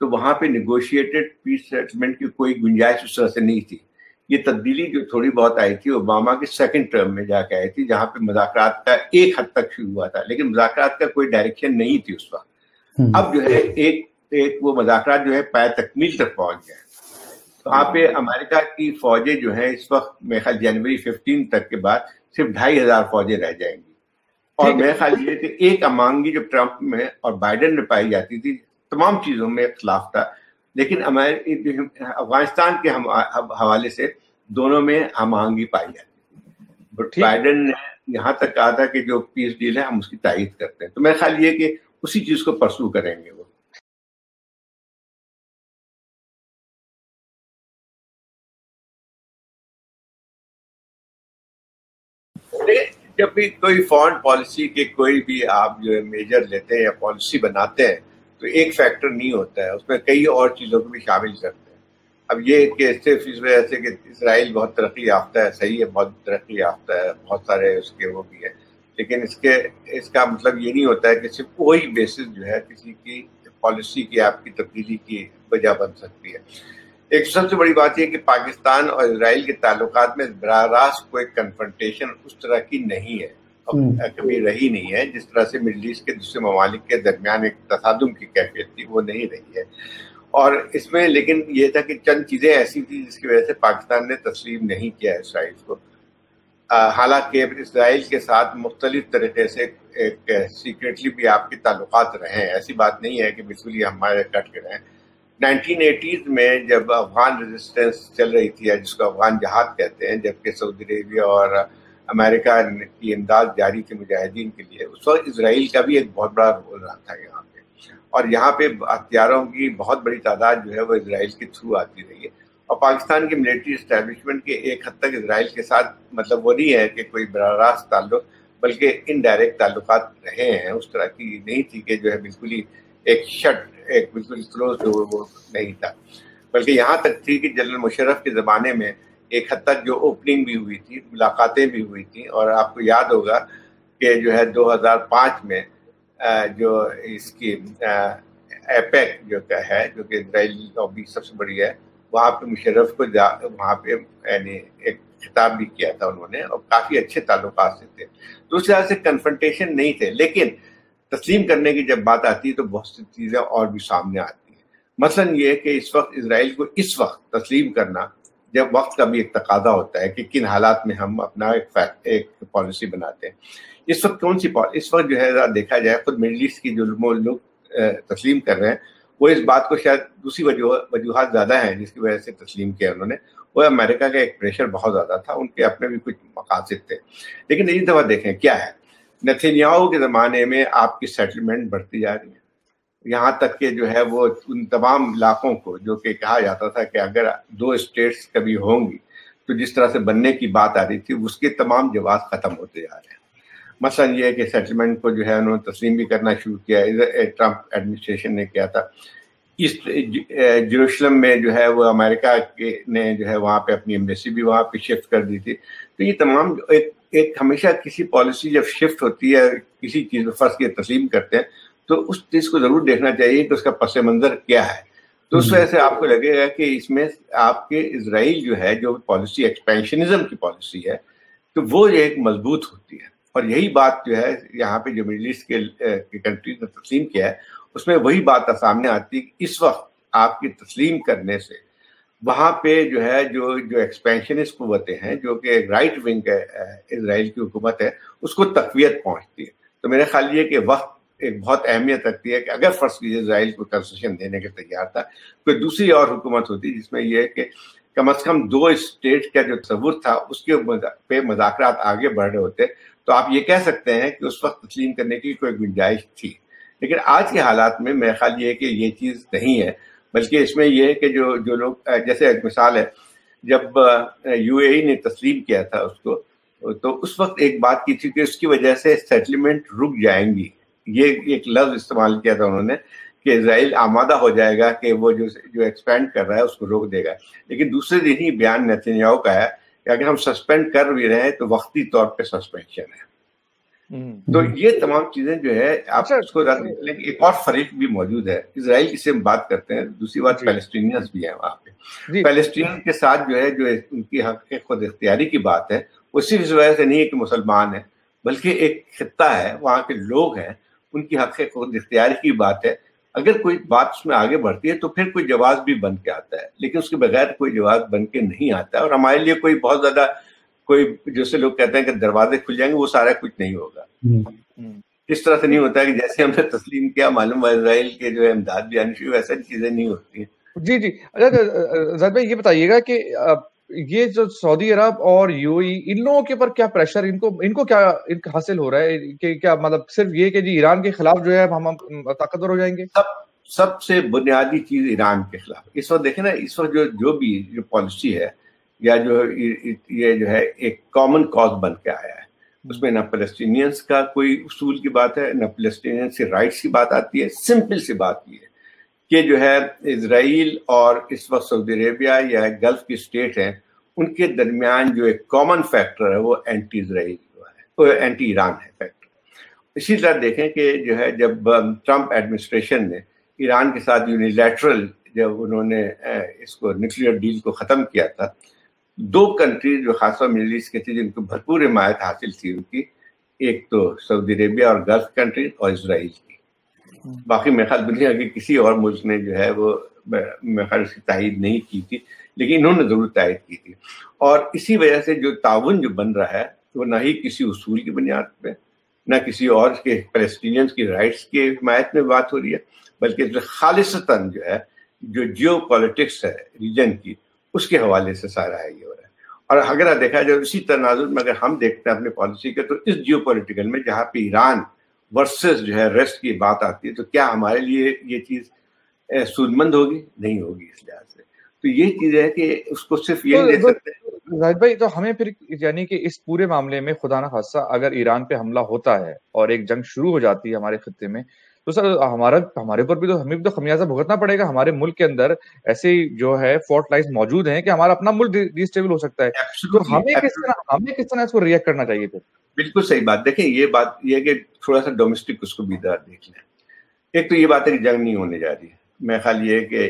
تو وہاں پہ نیگوشیٹڈ پیس سیٹلمنٹ کی کوئی گنجائش اس طرح سے نہیں تھی. یہ تبدیلی جو تھوڑی بہت آئی تھی اوباما کے سیکنڈ ٹرم میں جا کے آئی تھی, جہاں پہ مذاکرات کا ایک حد تک شروع ہوا تھا, لیکن مذاکرات کا کوئی ڈائریکشن نہیں تھی اس وقت. اب جو ہے ایک وہ مذاکرات جو ہے پائے تکمیل تک پہنچ گئے. وہاں پہ امریکہ کی فوجیں جو ہیں اس وقت میرے خیال جنوری 15 تک کے بعد صرف 2,500 فوجیں رہ جائیں گی. اور میرے خیال یہ کہ ایک امانگی جو ٹرمپ میں اور بائیڈن میں پائی جاتی تھی, تمام چیزوں میں اختلاف تھا, لیکن افغانستان کے حوالے سے دونوں میں ہم آہنگی پائی جاتی تھی. بائیڈن نے یہاں تک کہا تھا کہ جو پیس ڈیل ہے ہم اس کی تائید کرتے ہیں. تو میرا خیال یہ کہ اسی چیز کو پرسو کریں گے وہ. جب بھی کوئی فارن پالیسی کے کوئی بھی آپ جو میجر لیتے ہیں یا پالیسی بناتے ہیں تو ایک فیکٹر نہیں ہوتا ہے, اس میں کئی اور چیزوں کو بھی شامل کرتے ہیں. اب یہ کہ صرف اس وجہ سے کہ اسرائیل بہت ترقی یافتہ ہے, صحیح ہے, بہت ترقی یافتہ ہے, بہت سارے اس کے وہ بھی ہیں, لیکن اس کا مطلب یہ نہیں ہوتا ہے کہ صرف وہی بیسس جو ہے کسی کی پالیسی کی آپ کی تبدیلی کی وجہ بن سکتی ہے. ایک سب سے بڑی بات یہ کہ پاکستان اور اسرائیل کے تعلقات میں براہ راست کوئی کنفرنٹیشن اس طرح کی نہیں ہے, کبھی رہی نہیں ہے جس طرح سے مڈل ایسٹ کے دوسرے ممالک کے درمیان ایک تصادم کی کیفیت تھی, وہ نہیں رہی ہے. اور اس میں لیکن یہ تھا کہ چند چیزیں ایسی تھیں جس کی وجہ سے پاکستان نے تسلیم نہیں کیا اسرائیل کو. حالانکہ اسرائیل کے ساتھ مختلف طریقے سے ایک سیکریٹلی بھی آپ کے تعلقات رہے ہیں, ایسی بات نہیں ہے کہ بالکل یہ ہمارے کٹ کے رہے ہیں. 1980s میں جب افغان ریزسٹنس چل رہی تھی, جس کو افغان جہاد کہتے ہیں, جبکہ سعودی عربیہ اور امریکہ کی امداد جاری تھی مجاہدین کے لیے, اس وقت اسرائیل کا بھی ایک بہت بڑا رول رہا تھا یہاں پہ. اور یہاں پہ ہتھیاروں کی بہت بڑی تعداد جو ہے وہ اسرائیل کے تھرو آتی رہی ہے. اور پاکستان کی ملٹری اسٹیبلشمنٹ کے ایک حد تک اسرائیل کے ساتھ مطلب وہ نہیں ہے کہ کوئی براہ راست تعلق, بلکہ انڈائریکٹ تعلقات رہے ہیں. اس طرح کی نہیں تھی کہ جو ہے بالکل ہی ایک بالکل کلوز وہ نہیں تھا, بلکہ یہاں تک تھی کہ جنرل مشرف کے زمانے میں ایک حد تک جو اوپننگ بھی ہوئی تھی, ملاقاتیں بھی ہوئی تھیں. اور آپ کو یاد ہوگا کہ جو ہے 2005 میں جو اس کی ایپیک جو ہے, جو کہ اسرائیل لابی سب سے بڑی ہے, وہاں پہ مشرف کو وہاں پہ یعنی ایک خطاب بھی کیا تھا انہوں نے, اور کافی اچھے تعلقات سے تھے. تو اس لحاظ سے کنفرنٹیشن نہیں تھے, لیکن تسلیم کرنے کی جب بات آتی ہے تو بہت سی چیزیں اور بھی سامنے آتی ہیں. مثلا یہ کہ اس وقت اسرائیل کو اس وقت تسلیم کرنا, جب وقت کا بھی ایک تقاضا ہوتا ہے کہ کن حالات میں ہم اپنا ایک پالیسی بناتے ہیں. اس وقت کون سی اس وقت جو ہے دیکھا جائے خود مڈل ایسٹ کی جو لوگ تسلیم کر رہے ہیں, وہ اس بات کو شاید دوسری وجوہات زیادہ ہیں جس کی وجہ سے تسلیم کیا انہوں نے. وہ امریکہ کا ایک پریشر بہت زیادہ تھا, ان کے اپنے بھی کچھ مقاصد تھے. لیکن اس دفعہ دیکھیں کیا ہے, نتنیاہو کے زمانے میں آپ کی سیٹلمنٹ بڑھتی جا رہی ہے, یہاں تک کہ جو ہے وہ ان تمام علاقوں کو جو کہ کہا جاتا تھا کہ اگر 2 اسٹیٹس کبھی ہوں گی تو جس طرح سے بننے کی بات آ رہی تھی, اس کے تمام جواز ختم ہوتے جا رہے ہیں. مثلا یہ ہے کہ سیٹلمنٹ کو جو ہے انہوں نے تسلیم بھی کرنا شروع کیا, ٹرمپ ایڈمنسٹریشن نے کیا تھا. ایسٹ جیروسلم میں جو ہے وہ امریکہ نے جو ہے وہاں پہ اپنی ایمبیسی بھی وہاں پہ شفٹ کر دی تھی. تو یہ تمام ایک ہمیشہ کسی پالیسی جب شفٹ ہوتی ہے کسی چیز میں فرض کے تسلیم کرتے ہیں تو اس چیز کو ضرور دیکھنا چاہیے کہ اس کا پس منظر کیا ہے. تو اس وجہ سے آپ کو لگے گا کہ اس میں آپ کے اسرائیل جو ہے جو پالیسی ایکسپینشنزم کی پالیسی ہے تو وہ ایک مضبوط ہوتی ہے. اور یہی بات جو ہے یہاں پہ جو مڈل ایسٹ کے کنٹریز نے تسلیم کیا ہے اس میں وہی بات سامنے آتی ہے کہ اس وقت آپ کی تسلیم کرنے سے وہاں پہ جو ہے جو ایکسپینشنسٹ قوتیں ہیں, جو کہ رائٹ ونگ اسرائیل کی حکومت ہے, اس کو تقویت پہنچتی ہے. تو میرا خیال یہ کہ وقت ایک بہت اہمیت رکھتی ہے کہ اگر فرض کیجیے اسرائیل کو کنسیشن دینے کے تیار تھا, کوئی دوسری اور حکومت ہوتی جس میں یہ کہ کم از کم 2 اسٹیٹ کا جو تصور تھا اس کے پہ مذاکرات آگے بڑھ رہے ہوتے, تو آپ یہ کہہ سکتے ہیں کہ اس وقت تسلیم کرنے کی کوئی گنجائش تھی. لیکن آج کے حالات میں میرا خیال یہ ہے کہ یہ چیز نہیں ہے, بلکہ اس میں یہ ہے کہ جو لوگ, جیسے ایک مثال ہے, جب UAE نے تسلیم کیا تھا اس کو, تو اس وقت ایک بات کی تھی کہ اس کی وجہ سے سیٹلمنٹ رک جائیں گی. یہ ایک لفظ استعمال کیا تھا انہوں نے کہ اسرائیل آمادہ ہو جائے گا کہ وہ جو ایکسپینڈ کر رہا ہے اس کو روک دے گا. لیکن دوسرے دن ہی بیان نیتنیاہو کا ہے کہ اگر ہم سسپینڈ کر بھی رہے ہیں تو وقتی طور پہ سسپینشن ہے. تو یہ تمام چیزیں جو ہے آپ اس کو ایک اور فریق بھی موجود ہے، اسرائیل کی سے ہم بات کرتے ہیں، دوسری بات پیلسٹینینز بھی ہیں وہاں پہ. پیلسٹین کے ساتھ جو ہے جو ان کی حق خود اختیاری کی بات ہے، وہ صرف اس وجہ سے نہیں ہے کہ مسلمان ہیں، بلکہ ایک خطہ ہے، وہاں کے لوگ ہیں، ان کی حق خود اختیاری کی بات ہے. اگر کوئی بات اس میں آگے بڑھتی ہے تو پھر کوئی جواز بھی بن کے آتا ہے، لیکن اس کے بغیر کوئی جواز بن کے نہیں آتا ہے. اور ہمارے لیے کوئی بہت زیادہ کوئی جیسے لوگ کہتے ہیں کہ دروازے کھل جائیں گے، وہ سارا کچھ نہیں ہوگا. اس طرح سے نہیں ہوتا ہے کہ جیسے ہم نے تسلیم کیا معلوم ہے اسرائیل کے جو ہے امداد بھی آنی چاہیے، ویسا چیزیں نہیں ہوتی ہیں. جی زاہد بھائی یہ بتائیے گا کہ یہ جو سعودی عرب اور یو اے ای ان لوگوں کے اوپر کیا پریشر ان کو کیا حاصل ہو رہا ہے کہ کیا مطلب صرف یہ کہ جی ایران کے خلاف جو ہے ہم طاقتور ہو جائیں گے؟ سب سے بنیادی چیز ایران کے خلاف اس وقت دیکھیں نا، اس وقت جو بھی جو پالیسی ہے یا جو یہ جو ہے ایک کامن کاز بن کے آیا ہے، اس میں نہ فلسطینینز کا کوئی اصول کی بات ہے، نہ فلسطینینز کی رائٹس کی بات آتی ہے. سمپل سی بات یہ ہے کہ جو ہے اسرائیل اور اس وقت سعودی عربیہ یا گلف کی اسٹیٹ ہیں، ان کے درمیان جو ایک کامن فیکٹر ہے وہ اینٹی اسرائیل ہے، وہ اینٹی ایران ہے فیکٹر. اسی طرح دیکھیں کہ جو ہے جب ٹرمپ ایڈمنسٹریشن نے ایران کے ساتھ یونیلیٹرل جب انہوں نے اس کو نیوکلیئر ڈیل کو ختم کیا تھا، دو کنٹریز جو خاص طور مڈل ایسٹ کے تھے جن کو بھرپور حمایت حاصل تھی ان کی، ایک تو سعودی عربیہ اور گلف کنٹریز اور اسرائیل کی. باقی میرے خیال دنیا کے کسی اور ملک نے جو ہے وہ میرے خیال اس کی تائید نہیں کی تھی، لیکن انہوں نے ضرور تائید کی تھی. اور اسی وجہ سے جو تعاون جو بن رہا ہے وہ نہ ہی کسی اصول کی بنیاد پہ، نہ کسی اور کے فلسطینینز کی رائٹس کی حمایت میں بات ہو رہی ہے، بلکہ خالصتاً جو ہے جو جیو پالیٹکس ہے ریجن کی، اس کے حوالے سے سارا ہے یہ ہو رہا ہے. اور اگر دیکھا جائے اسی تناظر میں اگر ہم دیکھتے ہیں اپنے پالیسی کے، تو اس جیو پولیٹیکل میں جہاں پہ ایران ورسز جو ہے ریسٹ کی بات آتی ہے، تو کیا ہمارے لیے یہ چیز سودمند ہوگی؟ نہیں ہوگی. اس لحاظ سے تو یہ چیز ہے کہ اس کو صرف یہ نہیں دے سکتے. زاہد بھائی تو ہمیں پھر یعنی کہ اس پورے معاملے میں خدا نہ خاصہ اگر ایران پہ حملہ ہوتا ہے اور ایک جنگ شروع ہو جاتی ہے ہمارے خطے میں، تو سر ہمارے اوپر بھی تو ہمیں بھی تو خمیازہ بھگتنا پڑے گا. ہمارے ملک کے اندر ایسے جو ہے فالٹ لائنز موجود ہیں کہ ہمارا اپنا ملک ڈی اسٹیبل ہو سکتا ہے. تو ہمیں کس طرح اس کو ریئیکٹ کرنا چاہیے پھر؟ بالکل صحیح بات. دیکھیں یہ بات یہ ہے کہ تھوڑا سا ڈومیسٹک اس کو بھی دیکھ لیں. ایک تو یہ بات ہے کہ جنگ نہیں ہونے جا رہی ہے. میرا خیال یہ ہے کہ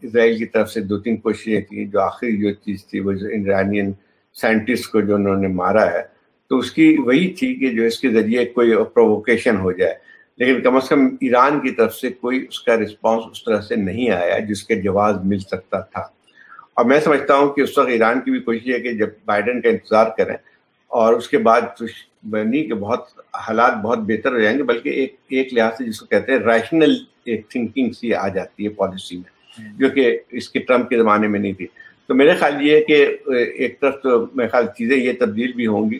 اسرائیل کی طرف سے 2-3 کوششیں تھیں. جو آخری جو چیز تھی وہ ایرانین سائنٹسٹ کو جو انہوں نے مارا ہے، تو اس کی وہی تھی کہ جو اس کے ذریعے کوئی پرووکیشن ہو جائے، لیکن کم از کم ایران کی طرف سے کوئی اس کا رسپانس اس طرح سے نہیں آیا جس کے جواز مل سکتا تھا. اور میں سمجھتا ہوں کہ اس وقت ایران کی بھی کوشش ہے کہ جب بائیڈن کا انتظار کریں اور اس کے بعد نہیں کہ بہت حالات بہت بہتر ہو جائیں گے، بلکہ ایک لحاظ سے جس کو کہتے ہیں ریشنل ایک تھنکنگ سی آ جاتی ہے پالیسی میں، جو کہ اس کے ٹرمپ کے زمانے میں نہیں تھی. تو میرے خیال یہ ہے کہ ایک طرف تو میرے خیال چیزیں یہ تبدیل بھی ہوں گی،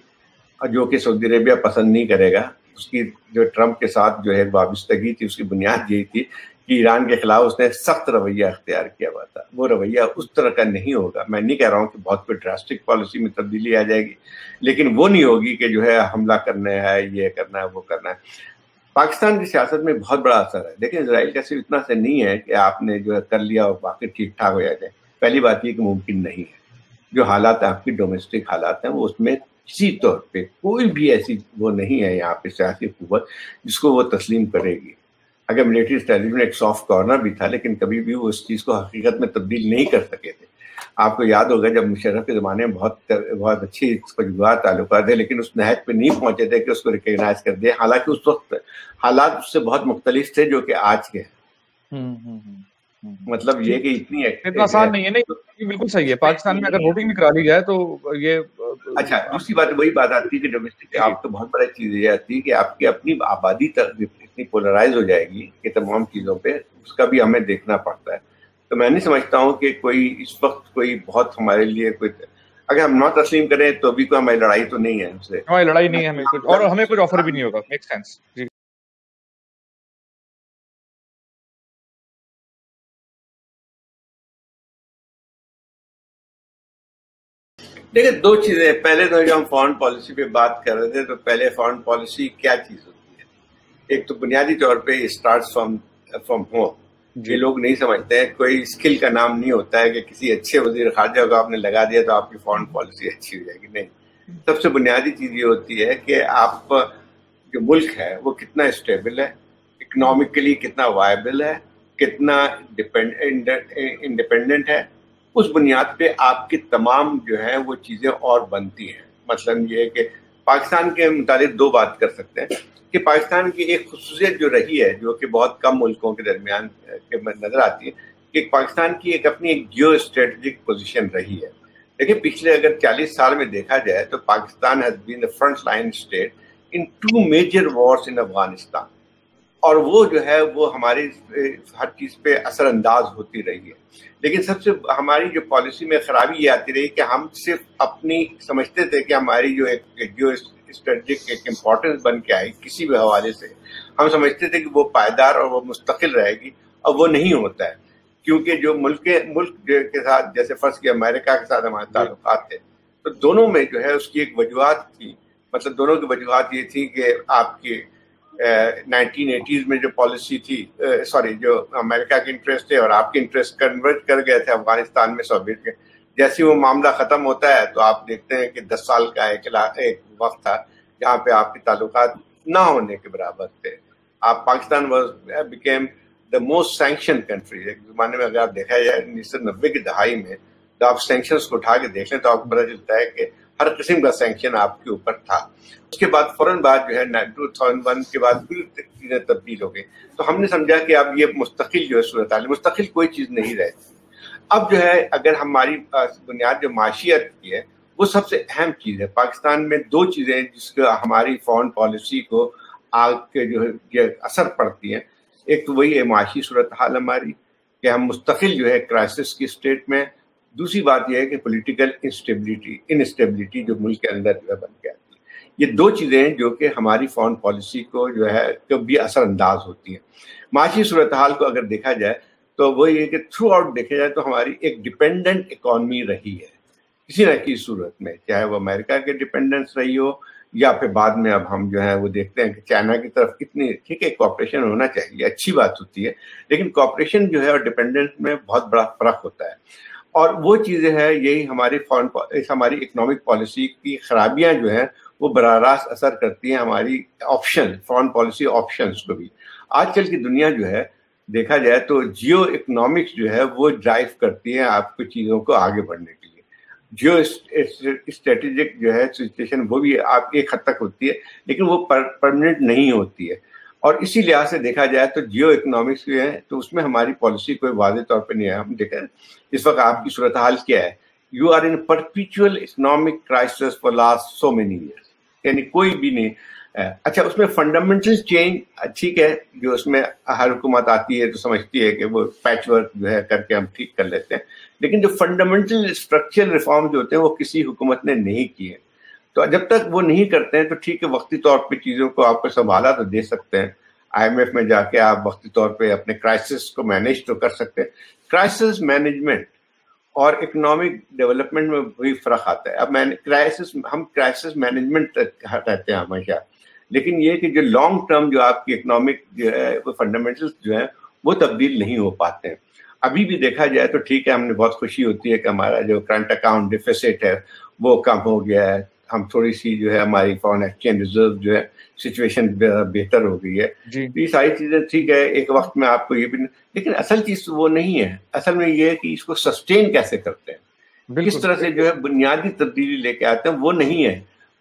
جو کہ سعودی عربیہ پسند نہیں کرے گا. اس کی جو ٹرمپ کے ساتھ جو ہے وابستگی تھی، اس کی بنیاد یہی تھی کہ ایران کے خلاف اس نے سخت رویہ اختیار کیا ہوا تھا. وہ رویہ اس طرح کا نہیں ہوگا. میں نہیں کہہ رہا ہوں کہ بہت کوئی ڈراسٹک پالیسی میں تبدیلی آ جائے گی، لیکن وہ نہیں ہوگی کہ جو ہے حملہ کرنا ہے، یہ کرنا ہے، وہ کرنا ہے. پاکستان کی سیاست میں بہت بڑا اثر ہے. دیکھیں اسرائیل کا صرف اتنا سے نہیں ہے کہ آپ نے جو ہے کر لیا اور باقی ٹھیک ٹھاک ہو جائے. پہلی بات یہ کہ ممکن نہیں ہے. جو حالات آپ کی ڈومیسٹک حالات ہیں وہ اس میں کسی طور پہ کوئی بھی ایسی وہ نہیں ہے یہاں پہ سیاسی قوت جس کو وہ تسلیم کرے گی. اگر ملٹری اسٹیبلشمنٹ ایک سافٹ کارنر بھی تھا، لیکن کبھی بھی وہ اس چیز کو حقیقت میں تبدیل نہیں کر سکے تھے. آپ کو یاد ہوگا جب مشرف کے زمانے میں بہت اچھی خوشگوار تعلقات تھے، لیکن اس نہج پہ نہیں پہنچے تھے کہ اس کو ریکگنائز کر دے، حالانکہ اس وقت حالات اس سے بہت مختلف تھے جو کہ آج کے ہیں. مطلب یہ کہ اتنا آسان نہیں ہے. نہیں بالکل صحیح ہے. پاکستان میں اگر ووٹنگ بھی کرا لی جائے تو یہ اچھا دوسری بات وہی بات آتی ہے کہ ڈومیسٹک آپ تو بہت بڑی چیز یہ آتی ہے کہ آپ کی اپنی آبادی اتنی پولرائز ہو جائے گی کہ تمام چیزوں پہ اس کا بھی ہمیں دیکھنا پڑتا ہے. تو میں نہیں سمجھتا ہوں کہ کوئی اس وقت کوئی بہت ہمارے لیے کوئی، اگر ہم نہ تسلیم کریں تو بھی کوئی ہماری لڑائی تو نہیں ہے. ہماری لڑائی نہیں ہے ہمیں کچھ، اور ہمیں کچھ آفر بھی نہیں ہوگا. Make sense. جی دیکھیں دو چیزیں. پہلے تو جو ہم فارن پالیسی پہ بات کر رہے تھے، تو پہلے فارن پالیسی کیا چیز ہوتی ہے؟ ایک تو بنیادی طور پہ اسٹارٹس فرام ہوم. یہ لوگ نہیں سمجھتے ہیں. کوئی اسکل کا نام نہیں ہوتا ہے کہ کسی اچھے وزیر خارجہ کو آپ نے لگا دیا تو آپ کی فارن پالیسی اچھی ہو جائے گی. نہیں، سب سے بنیادی چیز یہ ہوتی ہے کہ آپ جو ملک ہے وہ کتنا اسٹیبل ہے, اکنامکلی کتنا وائبل ہے, کتنا انڈیپینڈنٹ ہے. اس بنیاد پہ آپ کی تمام جو ہے وہ چیزیں اور بنتی ہیں. مثلاً یہ ہے کہ پاکستان کے متعلق دو بات کر سکتے ہیں کہ پاکستان کی ایک خصوصیت جو رہی ہے, جو کہ بہت کم ملکوں کے درمیان نظر آتی ہے, کہ پاکستان کی اپنی ایک جیو اسٹریٹجک پوزیشن رہی ہے. دیکھیں پچھلے اگر 40 سال میں دیکھا جائے تو Pakistan has been the front line state in 2 major wars in Afghanistan, اور وہ جو ہے وہ ہماری ہر چیز پہ اثر انداز ہوتی رہی ہے. لیکن سب سے ہماری جو پالیسی میں خرابی یہ آتی رہی کہ ہم صرف اپنی سمجھتے تھے کہ ہماری جو اسٹریٹجک ایک امپورٹنس بن کے آئی کسی بھی حوالے سے, ہم سمجھتے تھے کہ وہ پائیدار اور وہ مستقل رہے گی, اور وہ نہیں ہوتا ہے. کیونکہ جو ملک کے ساتھ, جیسے فرض کیا امریکہ کے ساتھ ہمارے تعلقات تھے, تو دونوں میں جو ہے اس کی ایک وجوہات تھی. مطلب دونوں کی وجوہات یہ تھی کہ آپ کی 1980s میں جو پالیسی تھی, جو امریکہ کے انٹرسٹ تھے اور آپ کے انٹرسٹ کنورٹ کر گئے تھے افغانستان میں سوویت کے. جیسے وہ معاملہ ختم ہوتا ہے تو آپ دیکھتے ہیں کہ 10 سال کا ایک وقت تھا جہاں پہ آپ کے تعلقات نہ ہونے کے برابر تھے. آپ Pakistan became the most sanction country. ایک زمانے میں اگر آپ دیکھا جائے 1990 کی دہائی میں, تو آپ سینکشنز کو اٹھا کے دیکھ لیں تو آپ کو پتہ چلتا ہے کہ ہر قسم کا سینکشن آپ کے اوپر تھا. اس کے بعد فوراً بعد جو ہے 2001 کے بعد پوری چیزیں تبدیل ہو گئی. تو ہم نے سمجھا کہ اب یہ مستقل جو ہے صورتحال, مستقل کوئی چیز نہیں رہتی. اب جو ہے اگر ہماری بنیاد جو معاشیت کی ہے وہ سب سے اہم چیز ہے. پاکستان میں 2 چیزیں جس کا ہماری فارن پالیسی کو آگ کے جو ہے اثر پڑتی ہیں. ایک تو وہی ہے معاشی صورتحال ہماری کہ ہم مستقل جو ہے کرائسس کی اسٹیٹ میں. دوسری بات یہ ہے کہ پولیٹیکل انسٹیبلٹی جو ملک کے اندر جو ہے بن کے آتی ہے. یہ 2 چیزیں ہیں جو کہ ہماری فارن پالیسی کو جو ہے کبھی اثر انداز ہوتی ہیں. معاشی صورتحال کو اگر دیکھا جائے تو وہ یہ کہ تھرو آؤٹ دیکھا جائے تو ہماری ایک ڈیپینڈنٹ اکانومی رہی ہے کسی نہ کسی صورت میں, چاہے وہ امریکہ کے ڈیپینڈنس رہی ہو یا پھر بعد میں اب ہم جو ہے وہ دیکھتے ہیں کہ چائنا کی طرف کتنی, ٹھیک ہے کوآپریشن ہونا چاہیے, اچھی بات ہوتی ہے, لیکن کوآپریشن جو ہے اور ڈیپینڈنس میں بہت بڑا فرق ہوتا ہے. اور وہ چیزیں ہیں یہی ہماری اکنامک پالیسی کی خرابیاں جو ہیں وہ براہ راست اثر کرتی ہیں ہماری فارن پالیسی آپشنز کو بھی. آج کل کی دنیا جو ہے دیکھا جائے تو جیو اکنامکس جو ہے وہ ڈرائیو کرتی ہے آپ کی چیزوں کو آگے بڑھنے کے لیے. جیو اسٹریٹجک جو ہے سچویشن وہ بھی آپ ایک حد تک ہوتی ہے, لیکن وہ پرماننٹ نہیں ہوتی ہے. اور اسی لحاظ سے دیکھا جائے تو جیو اکنامکس جو ہے تو اس میں ہماری پالیسی کوئی واضح طور پہ نہیں ہے. ہم دیکھیں اس وقت آپ کی صورتحال کیا ہے, you are in perpetual economic crisis for last so many years, یعنی کوئی بھی نہیں. اچھا اس میں فنڈامنٹل چینج ٹھیک ہے, جو اس میں ہر حکومت آتی ہے تو سمجھتی ہے کہ وہ پیچ ورک جو ہے کر کے ہم ٹھیک کر لیتے ہیں, لیکن جو فنڈامنٹل اسٹرکچرل ریفارم جو ہوتے ہیں وہ کسی حکومت نے نہیں کیے. تو جب تک وہ نہیں کرتے ہیں تو ٹھیک ہے وقتی طور پہ چیزوں کو آپ کو سنبھالا تو دے سکتے ہیں, IMF میں جا کے آپ وقتی طور پہ اپنے کرائسس کو مینیج تو کر سکتے ہیں. کرائسس مینجمنٹ اور اکنامک ڈیولپمنٹ میں وہی فرق آتا ہے. اب ہم کرائسس مینجمنٹ کہتے ہیں ہمیشہ, لیکن یہ کہ جو لانگ ٹرم جو آپ کی اکنامک جو ہے وہ فنڈامنٹلز جو ہیں وہ تبدیل نہیں ہو پاتے ہیں. ابھی بھی دیکھا جائے تو ٹھیک ہے, ہم نے بہت خوشی ہوتی ہے کہ ہمارا جو کرنٹ اکاؤنٹ ڈیفیسٹ ہے وہ کم ہو گیا ہے, ہم تھوڑی سی جو ہے ہماری فارن ایکسچینج ریزرو جو ہے سچویشن بہتر ہو گئی ہے. یہ ساری چیزیں ٹھیک ہے ایک وقت میں آپ کو یہ بھی, لیکن اصل چیز وہ نہیں ہے. اصل میں یہ ہے کہ اس کو سسٹین کیسے کرتے ہیں, کس طرح سے جو ہے بنیادی تبدیلی لے کے آتے ہیں, وہ نہیں ہے.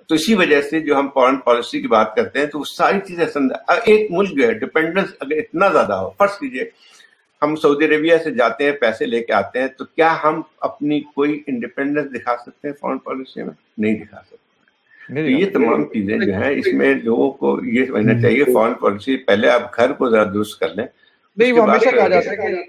تو اسی وجہ سے جو ہم فارن پالیسی کی بات کرتے ہیں تو وہ ساری چیزیں ایک ملک جو ہے ڈپینڈنس اگر اتنا زیادہ ہو, فرض کیجیے ہم سعودی عربیہ سے جاتے ہیں پیسے لے کے آتے ہیں, تو کیا ہم اپنی کوئی انڈیپینڈنس دکھا سکتے ہیں فارن پالیسی میں؟ نہیں دکھا سکتے. تو یہ تمام چیزیں جو ہیں اس میں لوگوں کو یہ سمجھنا چاہیے فارن پالیسی پہلے آپ گھر کو ذرا درست کر لیں. نہیں وہ ہمیشہ کہا جاتا ہے کہ